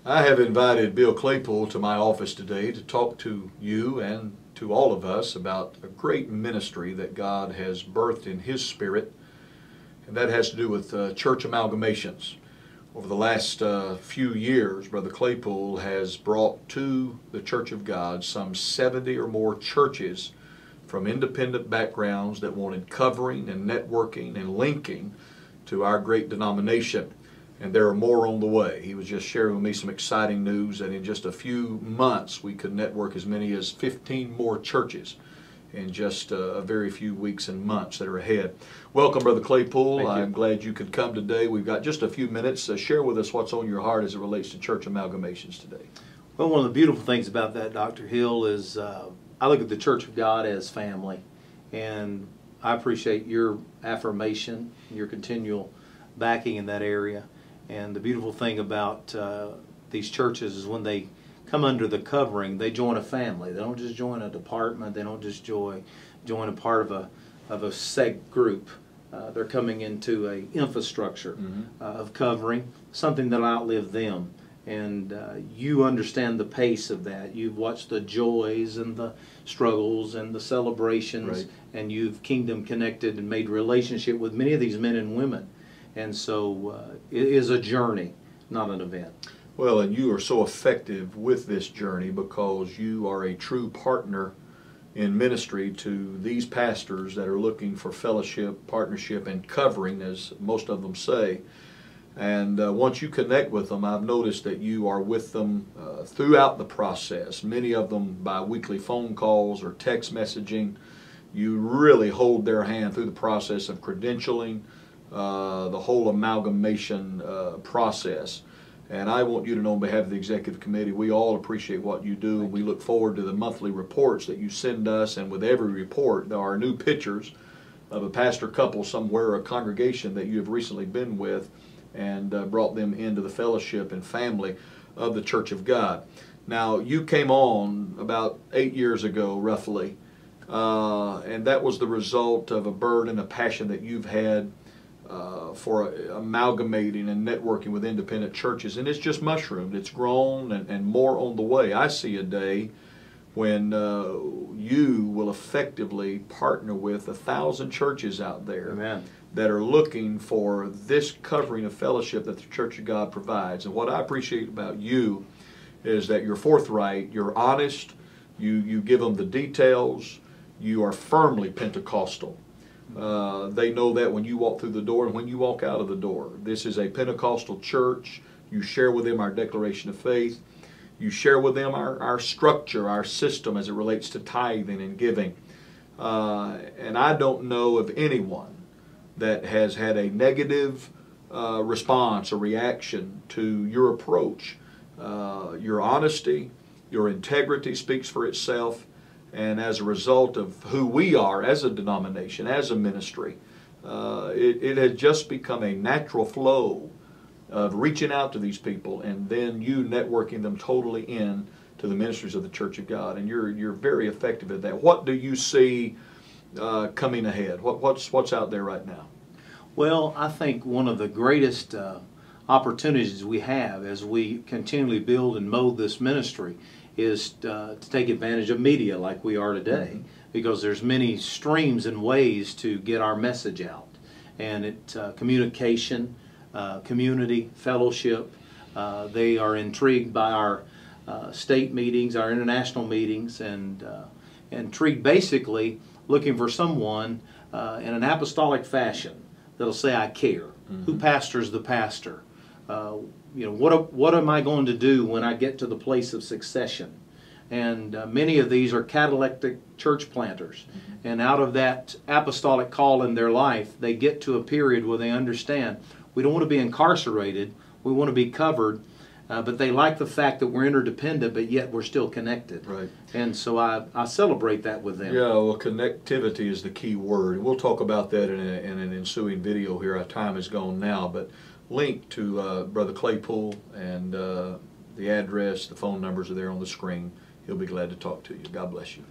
I have invited Bill Claypoole to my office today to talk to you and to all of us about a great ministry that God has birthed in His Spirit, and that has to do with church amalgamations. Over the last few years, Brother Claypoole has brought to the Church of God some 70 or more churches from independent backgrounds that wanted covering and networking and linking to our great denomination. And there are more on the way. He was just sharing with me some exciting news that in just a few months we could network as many as 15 more churches in just a very few weeks and months that are ahead. Welcome, Brother Claypoole. I'm glad you could come today. We've got just a few minutes. Share with us what's on your heart as it relates to church amalgamations today. Well, one of the beautiful things about that, Dr. Hill, is I look at the Church of God as family. And I appreciate your affirmation, your continual backing in that area. And the beautiful thing about these churches is when they come under the covering, they join a family. They don't just join a department. They don't just join a part of a sect group. They're coming into a infrastructure of covering, something that'll outlive them. And you understand the pace of that. You've watched the joys and the struggles and the celebrations, right. And you've kingdom connected and made relationship with many of these men and women. And so it is a journey, not an event. Well, and you are so effective with this journey because you are a true partner in ministry to these pastors that are looking for fellowship, partnership, and covering, as most of them say. And once you connect with them, I've noticed that you are with them throughout the process, many of them by weekly phone calls or text messaging. You really hold their hand through the process of credentialing, the whole amalgamation process. And I want you to know on behalf of the Executive Committee, we all appreciate what you do, and we look forward to the monthly reports that you send us. And with every report, there are new pictures of a pastor couple somewhere, or a congregation that you have recently been with, and brought them into the fellowship and family of the Church of God. Now, you came on about 8 years ago, roughly, and that was the result of a burden, a passion that you've had for amalgamating and networking with independent churches, and it's just mushroomed. It's grown, and more on the way. I see a day when you will effectively partner with 1,000 churches out there. Amen. That are looking for this covering of fellowship that the Church of God provides. And what I appreciate about you is that you're forthright, you're honest, you give them the details, you are firmly Pentecostal. They know that when you walk through the door and when you walk out of the door. This is a Pentecostal church. You share with them our declaration of faith. You share with them our structure, our system as it relates to tithing and giving. And I don't know of anyone that has had a negative response or reaction to your approach. Your honesty, your integrity speaks for itself. And as a result of who we are as a denomination, as a ministry, it has just become a natural flow of reaching out to these people and then you networking them totally in to the ministries of the Church of God. And you're very effective at that. What do you see coming ahead? What's out there right now? Well, I think one of the greatest opportunities we have as we continually build and mold this ministry is to take advantage of media like we are today, because there's many streams and ways to get our message out. And communication, community, fellowship, they are intrigued by our state meetings, our international meetings, and intrigued basically looking for someone in an apostolic fashion that'll say, I care. Who pastors the pastor? What am I going to do when I get to the place of succession? And many of these are catalectic church planters. And out of that apostolic call in their life, they get to a period where they understand we don't want to be incarcerated, we want to be covered, but they like the fact that we're interdependent, but yet we're still connected. Right. And so I celebrate that with them. Yeah, well, connectivity is the key word. We'll talk about that in an ensuing video here. Our time is gone now, but link to Brother Claypoole and the address, the phone numbers are there on the screen. He'll be glad to talk to you. God bless you.